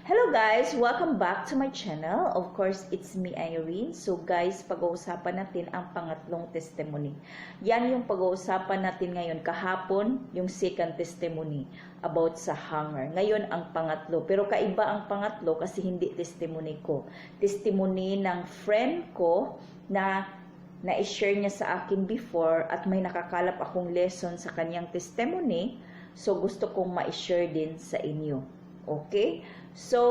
Hello guys! Welcome back to my channel. Of course, it's me, Irene. So guys, pag-uusapan natin ang pangatlong testimony. Yan yung pag-uusapan natin ngayon. Kahapon, yung second testimony about sa hunger. Ngayon, ang pangatlo. Pero kaiba ang pangatlo kasi hindi testimony ko. Testimony ng friend ko na na-share niya sa akin before at may nakakalap akong lesson sa kanyang testimony. So gusto kong ma-share din sa inyo. Okay? So,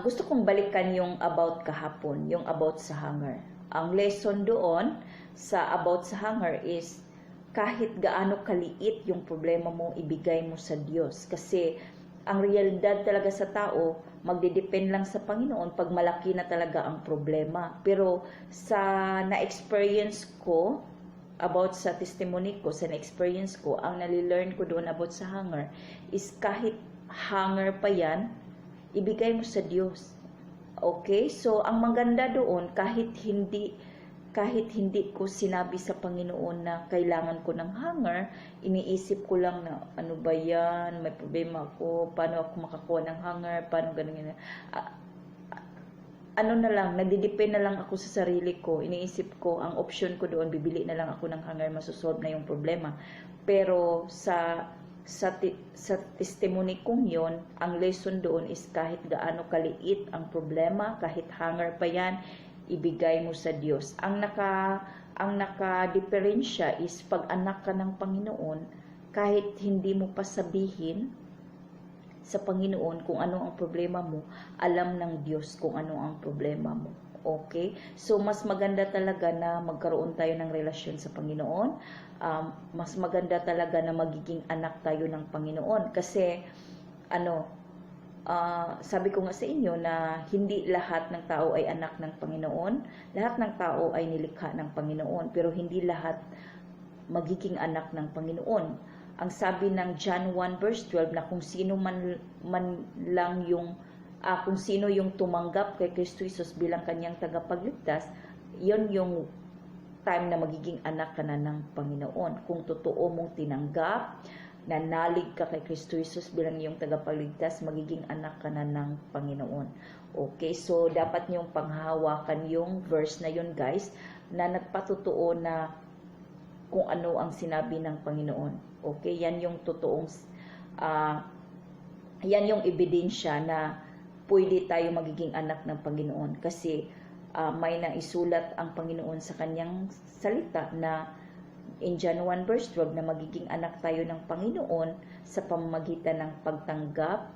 gusto kong balikan yung about kahapon, yung about sa hunger. Ang lesson doon sa about sa hunger is kahit gaano kaliit yung problema mo, ibigay mo sa Diyos. Kasi ang realidad talaga sa tao, magdidepend lang sa Panginoon pag malaki na talaga ang problema. Pero sa na-experience ko, about sa testimony ko, sa na-experience ko, ang nalilearn ko doon about sa hunger is kahit hunger pa yan, ibigay mo sa Diyos. Okay? So, ang maganda doon, kahit hindi ko sinabi sa Panginoon na kailangan ko ng hunger, iniisip ko lang na ano ba yan, may problema ako, paano ako makakuha ng hunger, paano ganun. Ano na lang, nagdidepend na lang ako sa sarili ko. Iniisip ko, ang option ko doon, bibili na lang ako ng hunger, masosolve na yung problema. Pero sa testimony kong yon, ang lesson doon is kahit gaano kaliit ang problema, kahit hunger pa yan, ibigay mo sa Diyos. Ang naka-diferensya is pag anak ka ng Panginoon, kahit hindi mo pa sabihin sa Panginoon kung ano ang problema mo, alam ng Diyos kung ano ang problema mo. Okay? So, mas maganda talaga na magkaroon tayo ng relasyon sa Panginoon. Mas maganda talaga na magiging anak tayo ng Panginoon. Kasi, sabi ko nga sa inyo na hindi lahat ng tao ay anak ng Panginoon. Lahat ng tao ay nilikha ng Panginoon. Pero hindi lahat magiging anak ng Panginoon. Ang sabi ng John 1 verse 12 na kung sino man lang yung kung sino yung tumanggap kay Kristo Jesus bilang kanyang tagapagligtas, yon yung time na magiging anak ka na ng Panginoon. Kung totoo mong tinanggap, nanalig ka kay Kristo Jesus bilang iyong tagapagligtas, magiging anak ka na ng Panginoon. Okay, so dapat niyong panghawakan yung verse na yun guys, na nagpatotoo na kung ano ang sinabi ng Panginoon. Okay, yan yung totoong, yan yung ebidensya na pwede tayo magiging anak ng Panginoon. Kasi may naisulat ang Panginoon sa kanyang salita na in John 1 verse 12 na magiging anak tayo ng Panginoon sa pamamagitan ng pagtanggap,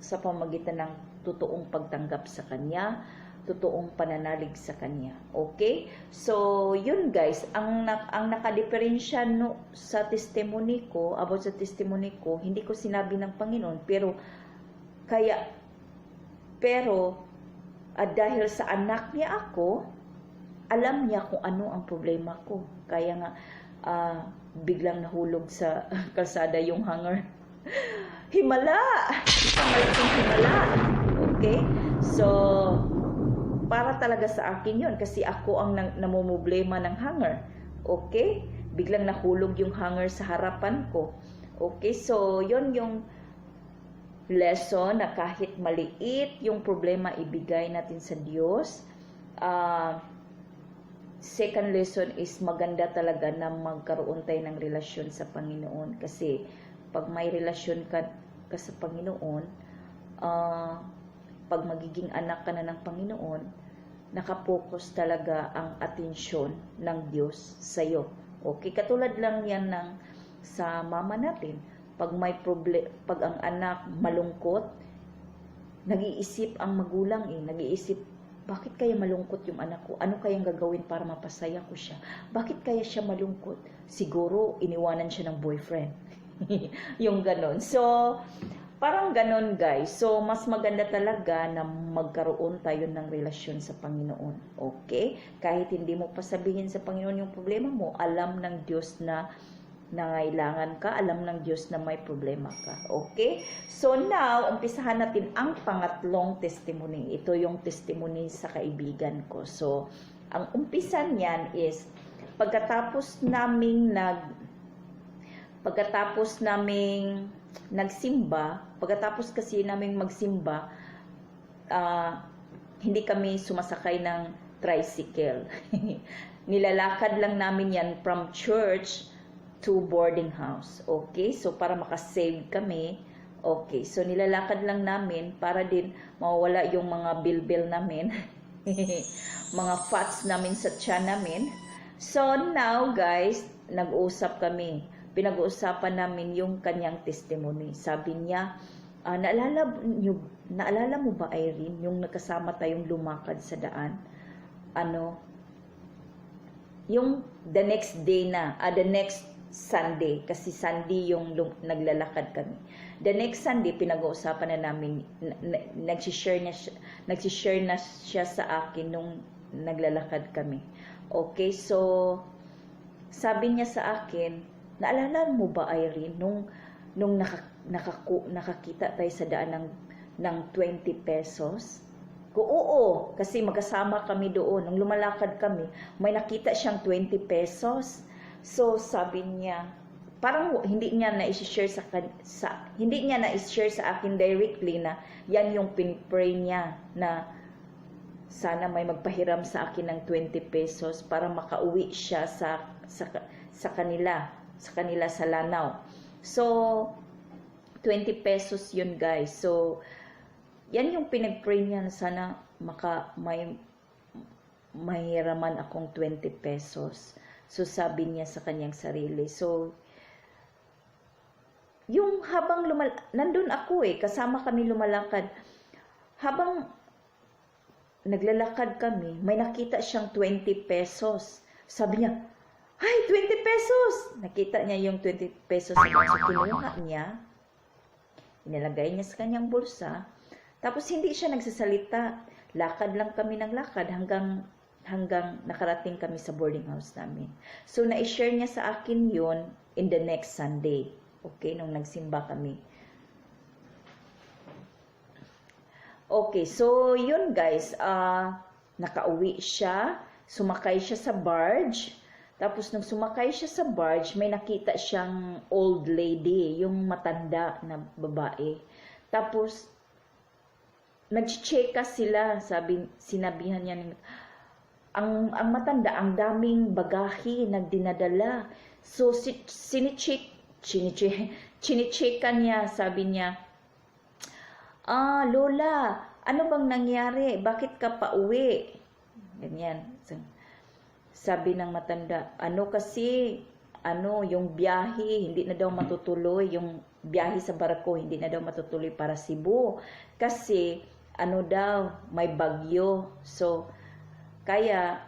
sa pamamagitan ng totoong pagtanggap sa Kanya, totoong pananalig sa Kanya. Okay? So, yun guys, ang nakadiferensya sa testimony ko, about sa testimony ko, hindi ko sinabi ng Panginoon, pero dahil sa anak niya ako, alam niya kung ano ang problema ko. Kaya nga, biglang nahulog sa kalsada yung hunger. Himala! Isang malaking himala. Okay? So, para talaga sa akin yun kasi ako ang namumblema ng hunger. Okay? Biglang nahulog yung hunger sa harapan ko. Okay? So, yun yung lesson na kahit maliit yung problema, ibigay natin sa Diyos. Second lesson is maganda talaga na magkaroon tayo ng relasyon sa Panginoon. Kasi pag may relasyon ka sa Panginoon, pag magiging anak ka na ng Panginoon, nakapokus talaga ang atensyon ng Diyos sa iyo. Okay, katulad lang yan sa mama natin. Pag may pag ang anak malungkot, nag-iisip ang magulang nag-iisip, bakit kaya malungkot yung anak ko? Ano kayang gagawin para mapasaya ko siya? Bakit kaya siya malungkot? Siguro iniwanan siya ng boyfriend. Yung ganon. So, parang ganon guys. So, mas maganda talaga na magkaroon tayo ng relasyon sa Panginoon. Okay? Kahit hindi mo pa sabihin sa Panginoon yung problema mo, alam ng Diyos na nangailangan ka, alam ng Diyos na may problema ka. Okay? So now, umpisahan natin ang pangatlong testimony. Ito yung testimony sa kaibigan ko. So, ang umpisa niyan is, pagkatapos naming nagsimba. Pagkatapos kasi namin magsimba, hindi kami sumasakay ng tricycle. Nilalakad lang namin yan from church to boarding house. Okay? So, para makasave kami. Okay. So, nilalakad lang namin para din mawala yung mga bilbil namin. Mga fats namin sa tiyan namin. So, now guys, nag-uusap kami. Pinag-uusapan namin yung kanyang testimony. Sabi niya, naalala mo ba, Irene, yung nagkasama tayong lumakad sa daan? Yung the next day na, the next Sunday, kasi Sunday yung naglalakad kami. The next Sunday, pinag-uusapan na namin, nag-share na siya sa akin nung naglalakad kami. Okay, so, sabi niya sa akin, naalala mo ba, Irene, nung nakakita tayo sa daan ng 20 pesos? Oo, kasi magkasama kami doon. Nung lumalakad kami, may nakita siyang 20 pesos. So, sabi niya, parang hindi niya na-share sa akin directly na yan yung pinipray niya na sana may magpahiram sa akin ng 20 pesos para makauwi siya sa kanila sa Lanao. So, 20 pesos yun, guys. So, yan yung pinag-pray niya na sana mahiraman akong 20 pesos. So, sabi niya sa kanyang sarili. So, yung habang nandun ako kasama kami lumalakad. Habang naglalakad kami, may nakita siyang 20 pesos. Sabi niya, ay, 20 pesos! Nakita niya yung 20 pesos. So, kinuha niya, inilagay niya sa kanyang bulsa. Tapos, hindi siya nagsasalita. Lakad lang kami ng lakad hanggang nakarating kami sa boarding house namin. So, na-share niya sa akin yun in the next Sunday. Okay, nung nagsimba kami. Okay, so yun guys, nakauwi siya, sumakay siya sa barge. Tapos nung sumakay siya sa barge, may nakita siyang old lady, yung matanda na babae. Tapos, nag-checka sila, sinabihan niya, ang matanda, ang daming bagahe na dinadala. So, chinicheka niya, sabi niya, Lola, ano bang nangyari? Bakit ka pa uwi? Ganyan. Sabi ng matanda, yung biyahe, hindi na daw matutuloy, yung biyahe sa barko, hindi na daw matutuloy para Cebu. Kasi, may bagyo. So, kaya,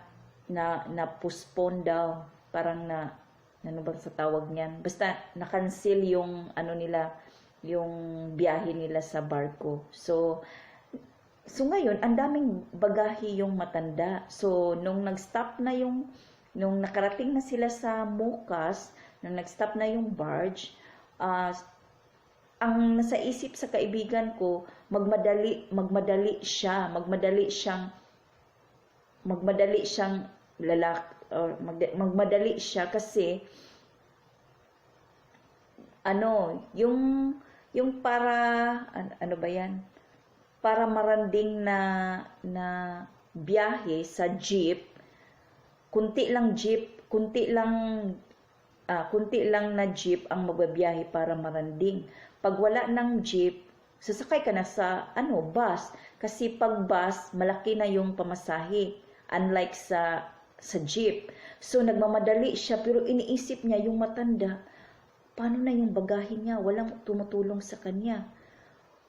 na-postpone daw, parang ano bang sa tawag niyan? Basta, na-cancel yung, yung biyahe nila sa barko. So ngayon, ang daming bagahe yung matanda. So, nung nakarating na sila sa Mukas, nung nag-stop na yung barge, ang nasa isip sa kaibigan ko, magmadali siya kasi yung para para maranding na biyahe sa jeep, kunti lang na jeep ang magbabiyahe para maranding. Pag wala ng jeep, sasakay ka na sa bus, kasi pag bus malaki na yung pamasahe, unlike sa jeep. So nagmamadali siya, pero iniisip niya yung matanda, paano na yung bagahe niya? Walang tumutulong sa kanya.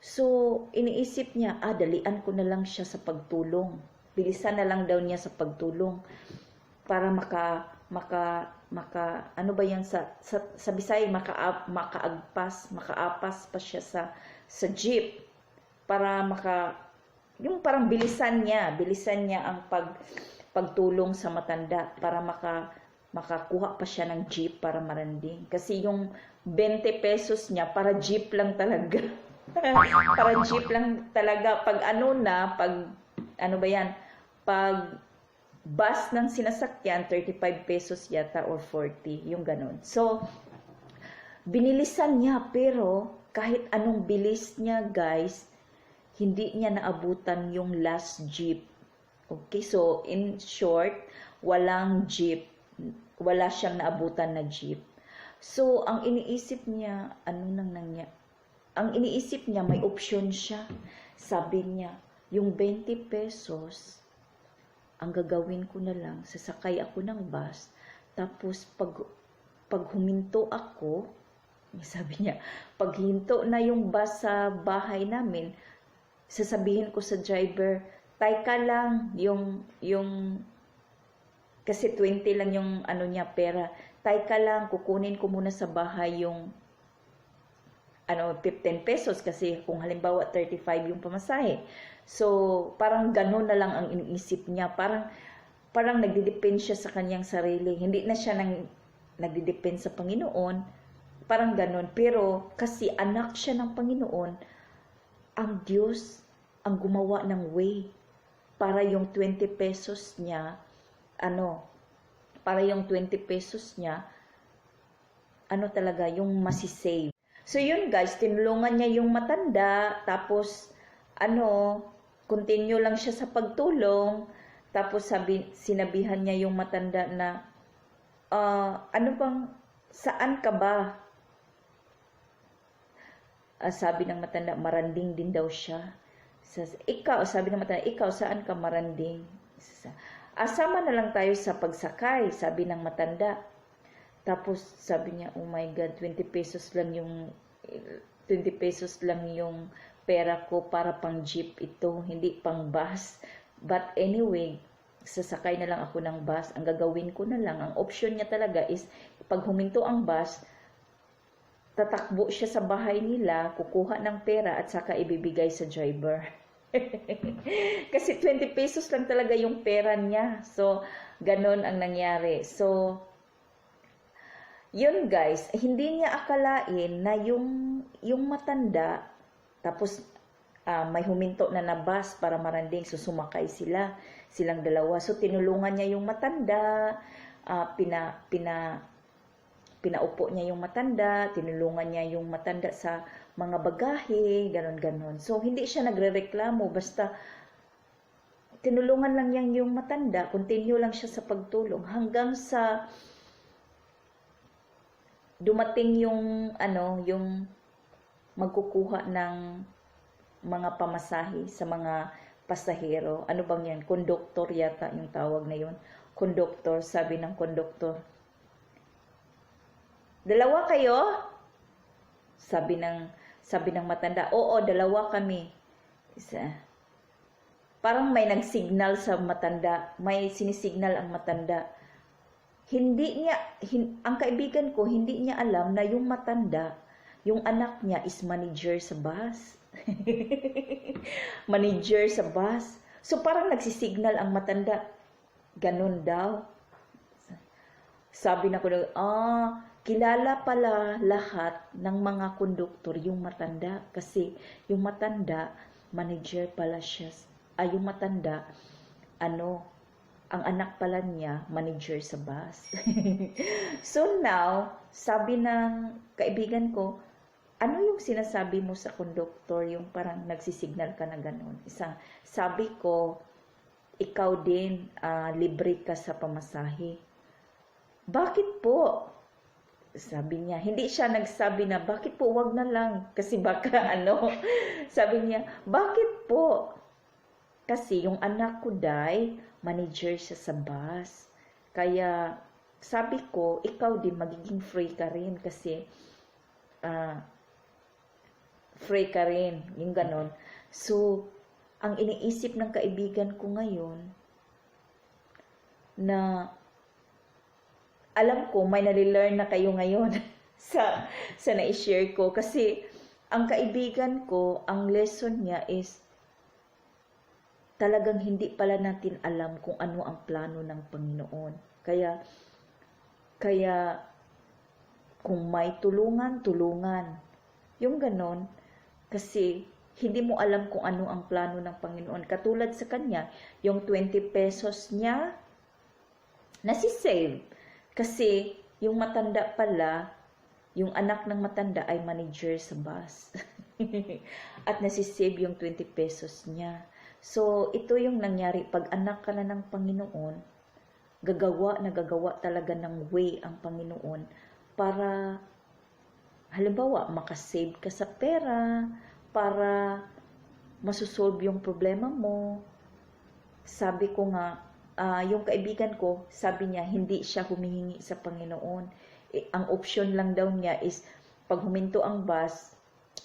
So, iniisip niya, dalian ko na lang siya sa pagtulong. Bilisan na lang daw niya sa pagtulong para sa Bisaya, makaapas pa siya sa jeep para yung parang bilisan niya ang pagtulong sa matanda para makakuha pa siya ng jeep para maranding. Kasi yung 20 pesos niya para jeep lang talaga. Para jeep lang talaga. Pag bus ng sinasakyan, 35 pesos yata or 40, yung ganun. So, binilisan niya, pero kahit anong bilis niya guys, hindi niya naabutan yung last jeep. Okay, so in short, walang jeep. Wala siyang naabutan na jeep. So, ang iniisip niya, ang iniisip niya, may option siya. Sabi niya, yung 20 pesos, ang gagawin ko na lang, sasakay ako ng bus, tapos pag huminto ako, sabi niya, pag hinto na yung bus sa bahay namin, sasabihin ko sa driver, ka lang, kasi 20 lang yung niya, pera, ka lang, kukunin ko muna sa bahay yung 15 pesos kasi kung halimbawa 35 yung pamasahe. So, parang gano'n na lang ang iniisip niya. Parang nagdidepend siya sa kanyang sarili. Hindi na siya nagdidepend sa Panginoon. Parang gano'n. Pero kasi anak siya ng Panginoon, ang Diyos ang gumawa ng way para yung 20 pesos niya, talaga, yung masisave. So yun guys, tinulungan niya yung matanda, tapos continue lang siya sa pagtulong, tapos sinabihan niya yung matanda na, saan ka ba? Sabi ng matanda, maranding din daw siya. Sabi ng matanda, ikaw saan ka maranding? Asama na lang tayo sa pagsakay, sabi ng matanda. Tapos sabi niya, oh my God, 20 pesos lang yung pera ko para pang jeep ito, hindi pang bus. But anyway, sasakay na lang ako ng bus. Ang gagawin ko na lang, ang option niya talaga is, pag huminto ang bus, tatakbo siya sa bahay nila, kukuha ng pera at saka ibibigay sa driver. Kasi 20 pesos lang talaga yung pera niya. So, ganon ang nangyari. So, yun guys, hindi niya akalain na yung matanda, tapos may huminto na bus para maranding, so sumakay silang dalawa. So tinulungan niya yung matanda, pinaupo niya yung matanda, tinulungan niya yung matanda sa mga bagahe, ganon-ganon. So hindi siya nagrereklamo, basta tinulungan lang niya yung matanda, continue lang siya sa pagtulong hanggang sa dumating yung magkukuha ng mga pamasahe sa mga pasahero. Ano bang yan? Konduktor yata yung tawag na yun. Konduktor, sabi ng konduktor. Dalawa kayo? Sabi ng matanda, oo, dalawa kami. Parang may nagsignal sa matanda, may sinisignal ang matanda. Ang kaibigan ko, hindi niya alam na yung matanda, yung anak niya is manager sa bus. Manager sa bus. So parang nagsisignal ang matanda. Ganun daw. Sabi na ko, kilala pala lahat ng mga konduktor yung matanda. Kasi yung matanda, manager pala siya. Yung matanda, ang anak pala niya, manager sa bus. So now, sabi ng kaibigan ko, ano yung sinasabi mo sa konduktor, yung parang nagsisignal ka na ganun? Sabi ko, ikaw din, libre ka sa pamasahe. Bakit po? Sabi niya, hindi siya nagsabi na, bakit po, wag na lang, kasi baka Sabi niya, bakit po? Kasi yung anak ko, manager siya sa bus. Kaya, sabi ko, ikaw din, magiging free ka rin. Kasi, free ka rin. Yung ganon. So, ang iniisip ng kaibigan ko ngayon, na, alam ko, may nalilearn na kayo ngayon sa na-share ko. Kasi, ang kaibigan ko, ang lesson niya is, talagang hindi pala natin alam kung ano ang plano ng Panginoon. Kaya kung may tulungan. Yung ganon, kasi hindi mo alam kung ano ang plano ng Panginoon. Katulad sa kanya, yung 20 pesos niya, nasisave. Kasi yung matanda pala, yung anak ng matanda ay manager sa bus. At nasisave yung 20 pesos niya. So, ito yung nangyari. Pag anak ka na ng Panginoon, gagawa talaga ng way ang Panginoon para, halimbawa, makasave ka sa pera, para masusolve yung problema mo. Sabi ko nga, yung kaibigan ko, sabi niya, hindi siya humihingi sa Panginoon. Ang option lang daw niya is, pag huminto ang bus,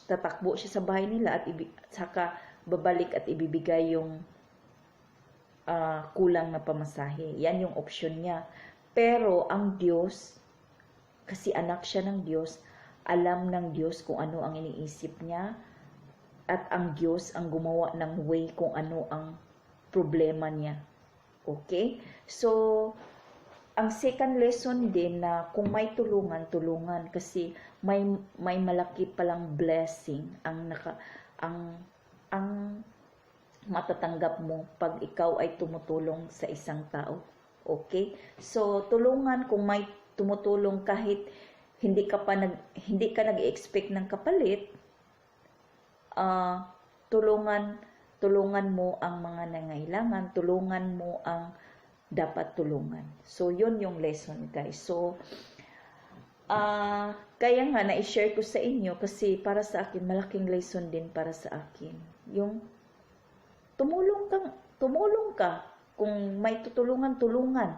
tatakbo siya sa bahay nila at saka babalik at ibibigay yung kulang na pamasahe. Yan yung option niya. Pero ang Diyos, kasi anak siya ng Diyos, alam ng Diyos kung ano ang iniisip niya, at ang Diyos ang gumawa ng way kung ano ang problema niya. Okay? So, ang second lesson din na kung may tulungan, kasi may malaki palang blessing ang matatanggap mo pag ikaw ay tumutulong sa isang tao. Okay? So, tulungan kung may tumutulong kahit hindi ka nag-expect ng kapalit, tulungan mo ang mga nangailangan, tulungan mo ang dapat tulungan. So, yun yung lesson, guys. So, kaya nga, na-share ko sa inyo kasi para sa akin, malaking lesson din para sa akin. Yung tumulong ka. Kung may tulungan.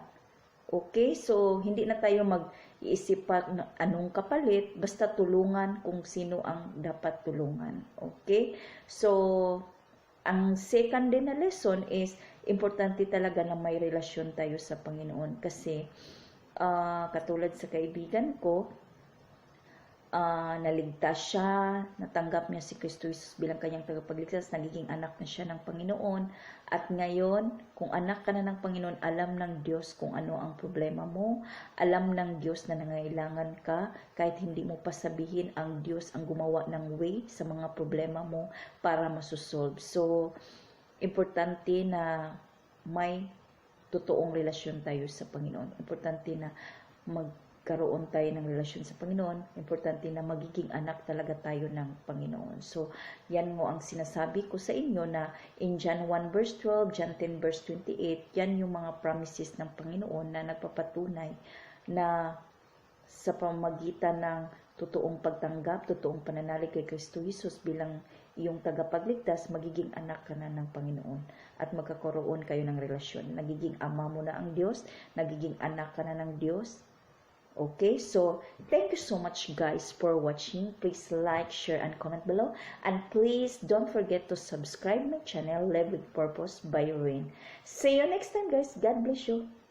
Okay? So, hindi na tayo mag-iisip pa anong kapalit, basta tulungan kung sino ang dapat tulungan. Okay? So, ang second din na lesson is, importante talaga na may relasyon tayo sa Panginoon. Kasi, katulad sa kaibigan ko, naligtas siya, natanggap niya si Kristo Jesus bilang kanyang tagapagligtas, nagiging anak na siya ng Panginoon. At ngayon, kung anak ka na ng Panginoon, alam ng Diyos kung ano ang problema mo, alam ng Diyos na nangailangan ka, kahit hindi mo pa sabihin, ang Diyos ang gumawa ng way sa mga problema mo para masusolve. So, importante na may totoong relasyon tayo sa Panginoon. Importante na magkaroon tayo ng relasyon sa Panginoon. Importante na magiging anak talaga tayo ng Panginoon. So, yan mo ang sinasabi ko sa inyo na in John 1 verse 12, John 10 verse 28, yan yung mga promises ng Panginoon na nagpapatunay na sa pamamagitan ng totoong pagtanggap, totoong pananalig kay Kristo Jesus bilang iyong tagapagligtas, magiging anak ka na ng Panginoon at magkakaroon kayo ng relasyon. Nagiging ama mo na ang Diyos, nagiging anak ka na ng Diyos. Okay, so thank you so much guys for watching. Please like, share, and comment below. And please don't forget to subscribe my channel, Live with Purpose by Rain. See you next time guys. God bless you.